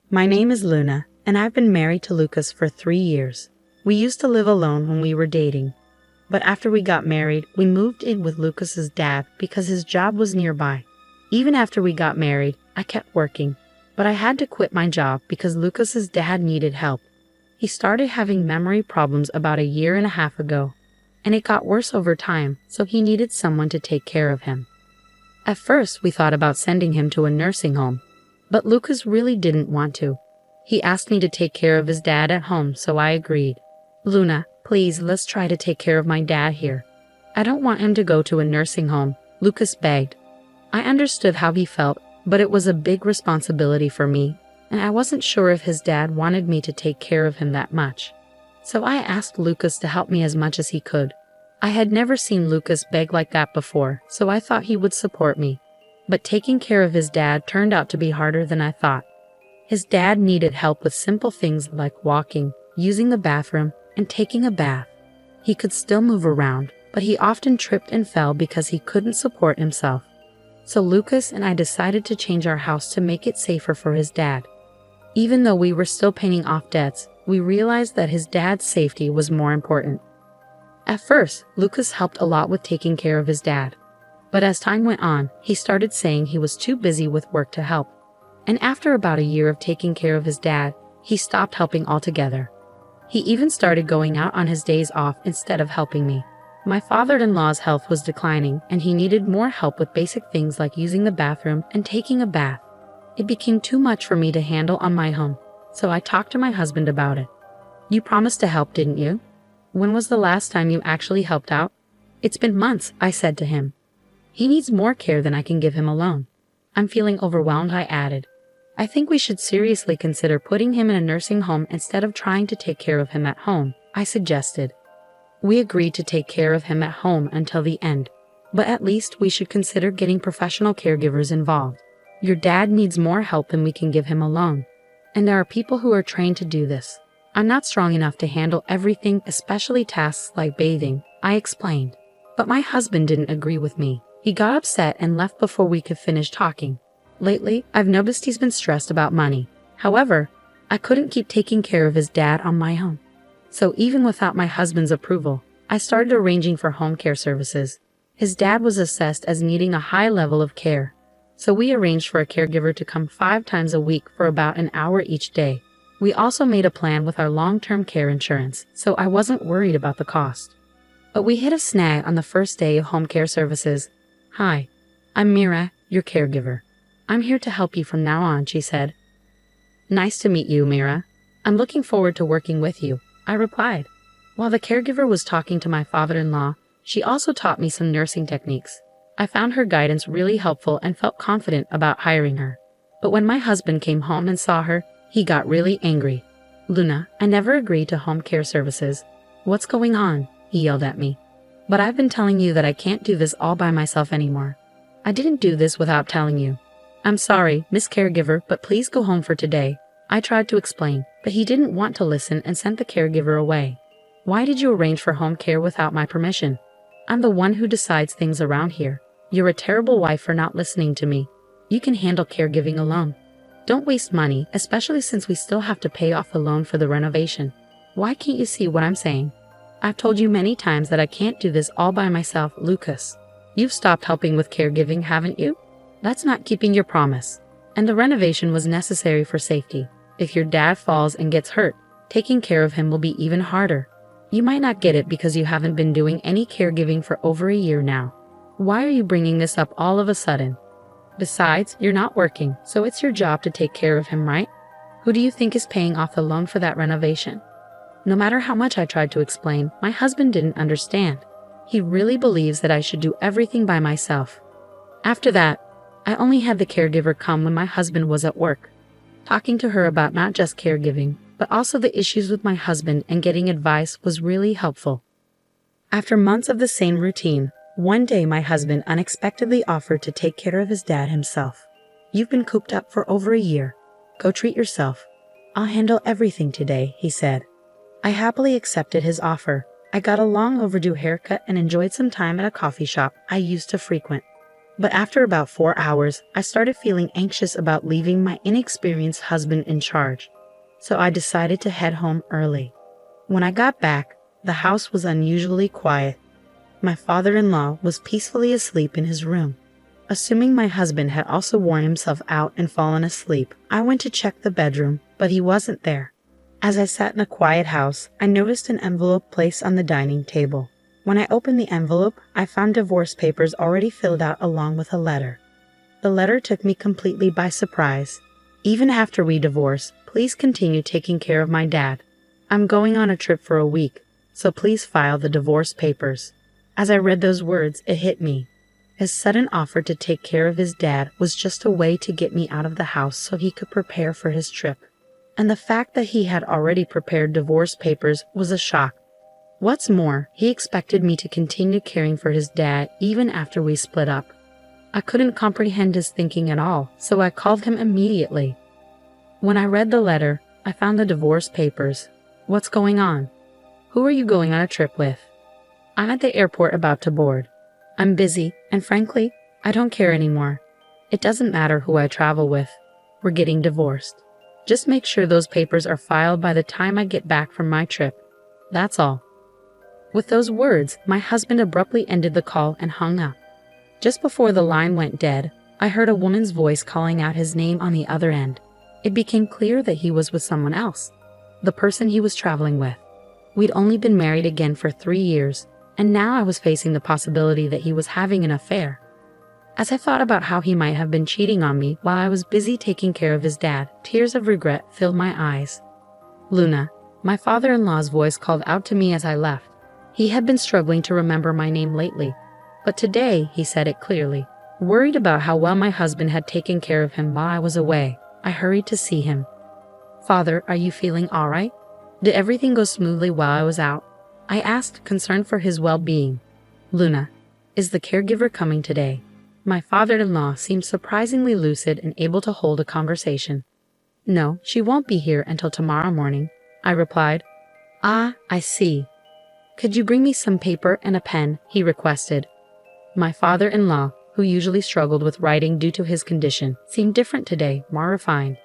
My name is Luna, and I've been married to Lucas for 3 years. We used to live alone when we were dating. But after we got married, we moved in with Lucas's dad because his job was nearby. Even after we got married, I kept working, but I had to quit my job because Lucas's dad needed help. He started having memory problems about 1.5 years ago, and it got worse over time, so he needed someone to take care of him. At first, we thought about sending him to a nursing home, but Lucas really didn't want to. He asked me to take care of his dad at home, so I agreed. Luna, please, let's try to take care of my dad here. I don't want him to go to a nursing home, Lucas begged. I understood how he felt, but it was a big responsibility for me, and I wasn't sure if his dad wanted me to take care of him that much. So I asked Lucas to help me as much as he could. I had never seen Lucas beg like that before, so I thought he would support me. But taking care of his dad turned out to be harder than I thought. His dad needed help with simple things like walking, using the bathroom, and taking a bath. He could still move around, but he often tripped and fell because he couldn't support himself. So Lucas and I decided to change our house to make it safer for his dad. Even though we were still paying off debts, we realized that his dad's safety was more important. At first, Lucas helped a lot with taking care of his dad. But as time went on, he started saying he was too busy with work to help. And after about 1 year of taking care of his dad, he stopped helping altogether. He even started going out on his days off instead of helping me. My father-in-law's health was declining, and he needed more help with basic things like using the bathroom and taking a bath. It became too much for me to handle on my own, so I talked to my husband about it. You promised to help, didn't you? When was the last time you actually helped out? It's been months, I said to him. He needs more care than I can give him alone. I'm feeling overwhelmed, I added. I think we should seriously consider putting him in a nursing home instead of trying to take care of him at home, I suggested. We agreed to take care of him at home until the end, but at least we should consider getting professional caregivers involved. Your dad needs more help than we can give him alone, and there are people who are trained to do this. I'm not strong enough to handle everything, especially tasks like bathing, I explained. But my husband didn't agree with me. He got upset and left before we could finish talking. Lately, I've noticed he's been stressed about money. However, I couldn't keep taking care of his dad on my own. So even without my husband's approval, I started arranging for home care services. His dad was assessed as needing a high level of care, so we arranged for a caregiver to come 5 times a week for about an hour each day. We also made a plan with our long-term care insurance, so I wasn't worried about the cost. But we hit a snag on the first day of home care services. Hi, I'm Mira, your caregiver. I'm here to help you from now on, she said. Nice to meet you, Mira. I'm looking forward to working with you, I replied. While the caregiver was talking to my father-in-law, she also taught me some nursing techniques. I found her guidance really helpful and felt confident about hiring her. But when my husband came home and saw her, he got really angry. Luna, I never agreed to home care services. What's going on? He yelled at me. But I've been telling you that I can't do this all by myself anymore. I didn't do this without telling you. I'm sorry, Miss Caregiver, but please go home for today. I tried to explain, but he didn't want to listen and sent the caregiver away. Why did you arrange for home care without my permission? I'm the one who decides things around here. You're a terrible wife for not listening to me. You can handle caregiving alone. Don't waste money, especially since we still have to pay off the loan for the renovation. Why can't you see what I'm saying? I've told you many times that I can't do this all by myself, Lucas. You've stopped helping with caregiving, haven't you? That's not keeping your promise. And the renovation was necessary for safety. If your dad falls and gets hurt, taking care of him will be even harder. You might not get it because you haven't been doing any caregiving for over 1 year now. Why are you bringing this up all of a sudden? Besides, you're not working, so it's your job to take care of him, right? Who do you think is paying off the loan for that renovation? No matter how much I tried to explain, my husband didn't understand. He really believes that I should do everything by myself. After that, I only had the caregiver come when my husband was at work. Talking to her about not just caregiving, but also the issues with my husband and getting advice was really helpful. After months of the same routine, one day my husband unexpectedly offered to take care of his dad himself. You've been cooped up for over 1 year. Go treat yourself. I'll handle everything today, he said. I happily accepted his offer. I got a long overdue haircut and enjoyed some time at a coffee shop I used to frequent. But after about 4 hours, I started feeling anxious about leaving my inexperienced husband in charge, so I decided to head home early. When I got back, the house was unusually quiet. My father-in-law was peacefully asleep in his room. Assuming my husband had also worn himself out and fallen asleep, I went to check the bedroom, but he wasn't there. As I sat in a quiet house, I noticed an envelope placed on the dining table. When I opened the envelope, I found divorce papers already filled out along with a letter. The letter took me completely by surprise. Even after we divorce, please continue taking care of my dad. I'm going on a trip for a week, so please file the divorce papers. As I read those words, it hit me. His sudden offer to take care of his dad was just a way to get me out of the house so he could prepare for his trip. And the fact that he had already prepared divorce papers was a shock. What's more, he expected me to continue caring for his dad even after we split up. I couldn't comprehend his thinking at all, so I called him immediately. When I read the letter, I found the divorce papers. What's going on? Who are you going on a trip with? I'm at the airport about to board. I'm busy, and frankly, I don't care anymore. It doesn't matter who I travel with. We're getting divorced. Just make sure those papers are filed by the time I get back from my trip. That's all. With those words, my husband abruptly ended the call and hung up. Just before the line went dead, I heard a woman's voice calling out his name on the other end. It became clear that he was with someone else, the person he was traveling with. We'd only been married again for 3 years, and now I was facing the possibility that he was having an affair. As I thought about how he might have been cheating on me while I was busy taking care of his dad, tears of regret filled my eyes. Luna, my father-in-law's voice called out to me as I left. He had been struggling to remember my name lately, but today he said it clearly. Worried about how well my husband had taken care of him while I was away, I hurried to see him. Father, are you feeling all right? Did everything go smoothly while I was out? I asked, concerned for his well-being. Luna, is the caregiver coming today? My father-in-law seemed surprisingly lucid and able to hold a conversation. No, she won't be here until tomorrow morning, I replied. Ah, I see. Could you bring me some paper and a pen? He requested. My father-in-law, who usually struggled with writing due to his condition, seemed different today, more refined.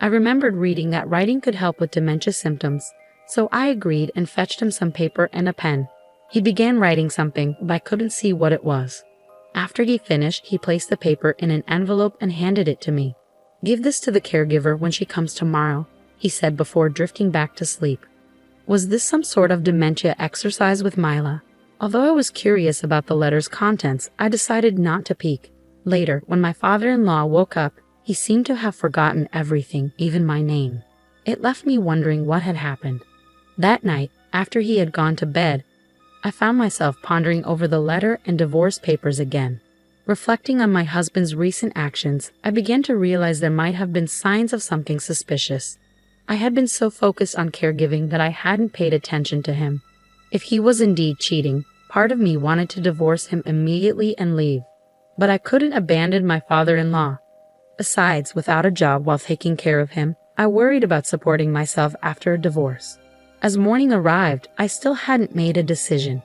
I remembered reading that writing could help with dementia symptoms, so I agreed and fetched him some paper and a pen. He began writing something, but I couldn't see what it was. After he finished, he placed the paper in an envelope and handed it to me. Give this to the caregiver when she comes tomorrow, he said before drifting back to sleep. Was this some sort of dementia exercise with Mila? Although I was curious about the letter's contents, I decided not to peek. Later, when my father-in-law woke up, he seemed to have forgotten everything, even my name. It left me wondering what had happened. That night, after he had gone to bed, I found myself pondering over the letter and divorce papers again. Reflecting on my husband's recent actions, I began to realize there might have been signs of something suspicious. I had been so focused on caregiving that I hadn't paid attention to him. If he was indeed cheating, part of me wanted to divorce him immediately and leave. But I couldn't abandon my father-in-law. Besides, without a job while taking care of him, I worried about supporting myself after a divorce. As morning arrived, I still hadn't made a decision.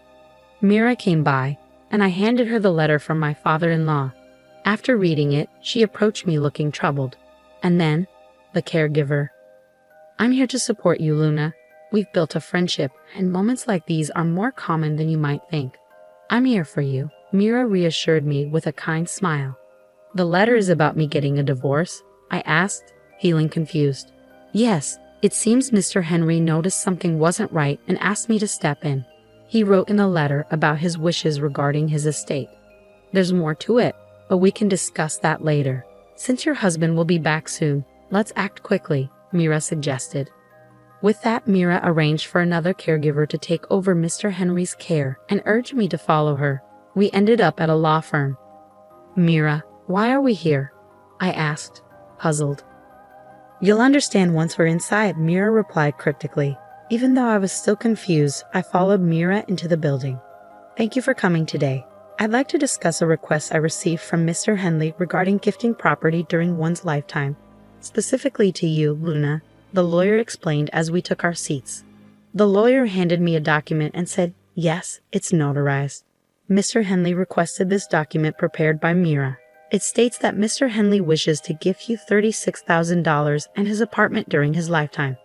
Mira came by, and I handed her the letter from my father-in-law. After reading it, she approached me looking troubled. And then, the caregiver. I'm here to support you, Luna. We've built a friendship, and moments like these are more common than you might think. I'm here for you, Mira reassured me with a kind smile. The letter is about me getting a divorce? I asked, feeling confused. Yes. It seems Mr. Henry noticed something wasn't right and asked me to step in. He wrote in the letter about his wishes regarding his estate. There's more to it, but we can discuss that later. Since your husband will be back soon, let's act quickly, Mira suggested. With that, Mira arranged for another caregiver to take over Mr. Henry's care and urged me to follow her. We ended up at a law firm. Mira, why are we here? I asked, puzzled. You'll understand once we're inside, Mira replied cryptically. Even though I was still confused, I followed Mira into the building. Thank you for coming today. I'd like to discuss a request I received from Mr. Henley regarding gifting property during one's lifetime. Specifically to you, Luna, the lawyer explained as we took our seats. The lawyer handed me a document and said, yes, it's notarized. Mr. Henley requested this document prepared by Mira. It states that Mr. Henley wishes to gift you $36,000 and his apartment during his lifetime.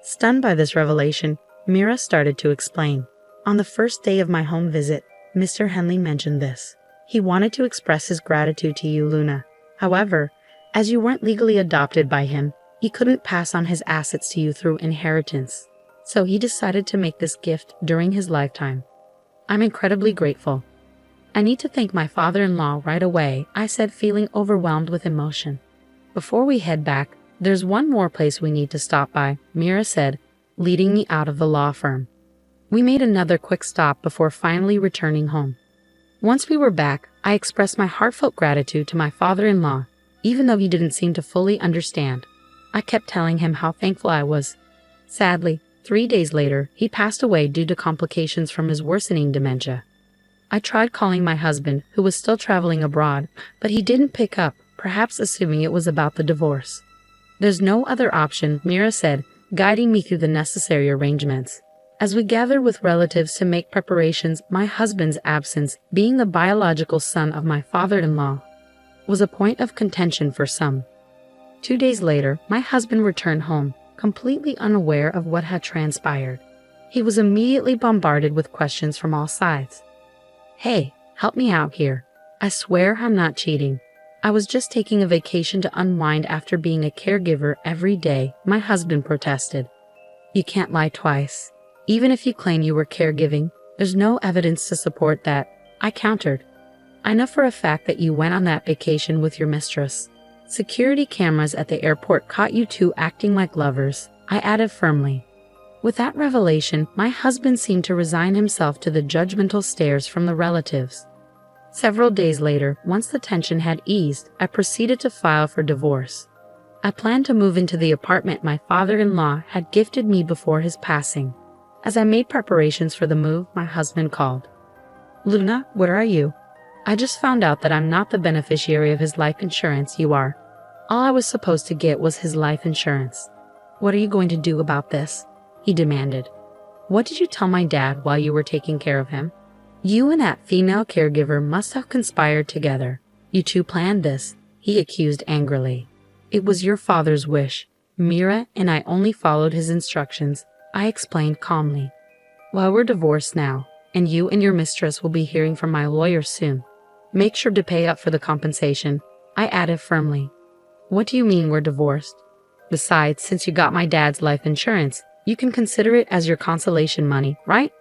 Stunned by this revelation, Mira started to explain. On the first day of my home visit, Mr. Henley mentioned this. He wanted to express his gratitude to you, Luna. However, as you weren't legally adopted by him, he couldn't pass on his assets to you through inheritance. So he decided to make this gift during his lifetime. I'm incredibly grateful. I need to thank my father-in-law right away, I said, feeling overwhelmed with emotion. Before we head back, there's one more place we need to stop by, Mira said, leading me out of the law firm. We made another quick stop before finally returning home. Once we were back, I expressed my heartfelt gratitude to my father-in-law, even though he didn't seem to fully understand. I kept telling him how thankful I was. Sadly, 3 days later, he passed away due to complications from his worsening dementia. I tried calling my husband, who was still traveling abroad, but he didn't pick up, perhaps assuming it was about the divorce. There's no other option, Mira said, guiding me through the necessary arrangements. As we gathered with relatives to make preparations, my husband's absence, being the biological son of my father-in-law, was a point of contention for some. 2 days later, my husband returned home, completely unaware of what had transpired. He was immediately bombarded with questions from all sides. Hey, help me out here. I swear I'm not cheating. I was just taking a vacation to unwind after being a caregiver every day, my husband protested. You can't lie twice. Even if you claim you were caregiving, there's no evidence to support that, I countered. I know for a fact that you went on that vacation with your mistress. Security cameras at the airport caught you two acting like lovers, I added firmly. With that revelation, my husband seemed to resign himself to the judgmental stares from the relatives. Several days later, once the tension had eased, I proceeded to file for divorce. I planned to move into the apartment my father-in-law had gifted me before his passing. As I made preparations for the move, my husband called. Luna, where are you? I just found out that I'm not the beneficiary of his life insurance, you are. All I was supposed to get was his life insurance. What are you going to do about this? He demanded. What did you tell my dad while you were taking care of him? You and that female caregiver must have conspired together. You two planned this, he accused angrily. It was your father's wish. Mira and I only followed his instructions, I explained calmly. Well, we're divorced now, and you and your mistress will be hearing from my lawyer soon. Make sure to pay up for the compensation, I added firmly. What do you mean we're divorced? Besides, since you got my dad's life insurance, you can consider it as your consolation money, right?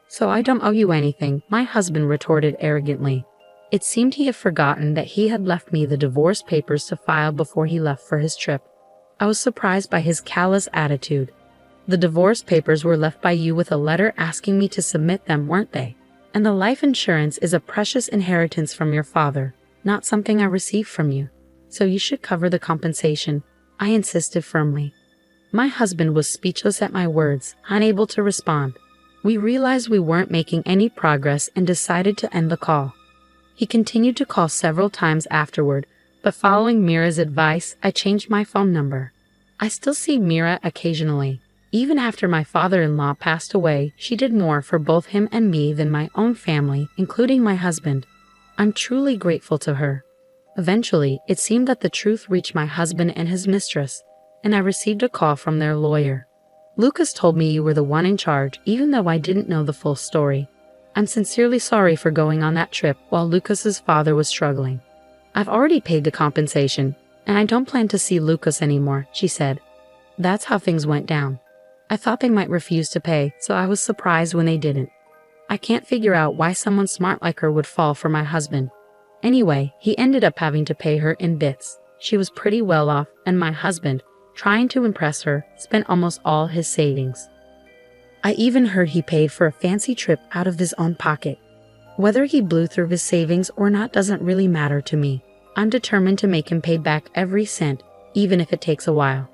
So I don't owe you anything, my husband retorted arrogantly. It seemed he had forgotten that he had left me the divorce papers to file before he left for his trip. I was surprised by his callous attitude. The divorce papers were left by you with a letter asking me to submit them, weren't they? And the life insurance is a precious inheritance from your father, not something I received from you. So you should cover the compensation, I insisted firmly. My husband was speechless at my words, unable to respond. We realized we weren't making any progress and decided to end the call. He continued to call several times afterward, but following Mira's advice, I changed my phone number. I still see Mira occasionally. Even after my father-in-law passed away, she did more for both him and me than my own family, including my husband. I'm truly grateful to her. Eventually, it seemed that the truth reached my husband and his mistress, and I received a call from their lawyer. Lucas told me you were the one in charge, even though I didn't know the full story. I'm sincerely sorry for going on that trip while Lucas's father was struggling. I've already paid the compensation, and I don't plan to see Lucas anymore, she said. That's how things went down. I thought they might refuse to pay, so I was surprised when they didn't. I can't figure out why someone smart like her would fall for my husband. Anyway, he ended up having to pay her in bits. She was pretty well off, and my husband, trying to impress her, spent almost all his savings. I even heard he paid for a fancy trip out of his own pocket. Whether he blew through his savings or not doesn't really matter to me. I'm determined to make him pay back every cent, even if it takes a while.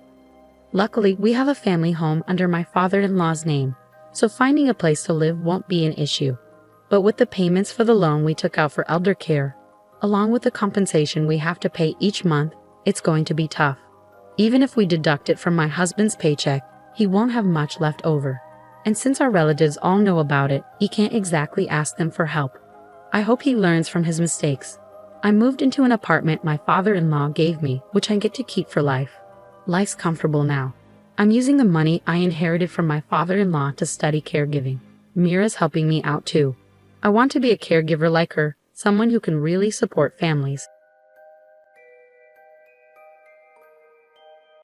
Luckily, we have a family home under my father-in-law's name, so finding a place to live won't be an issue. But with the payments for the loan we took out for elder care, along with the compensation we have to pay each month, it's going to be tough. Even if we deduct it from my husband's paycheck, he won't have much left over. And since our relatives all know about it, he can't exactly ask them for help. I hope he learns from his mistakes. I moved into an apartment my father-in-law gave me, which I get to keep for life. Life's comfortable now. I'm using the money I inherited from my father-in-law to study caregiving. Mira's helping me out too. I want to be a caregiver like her, someone who can really support families.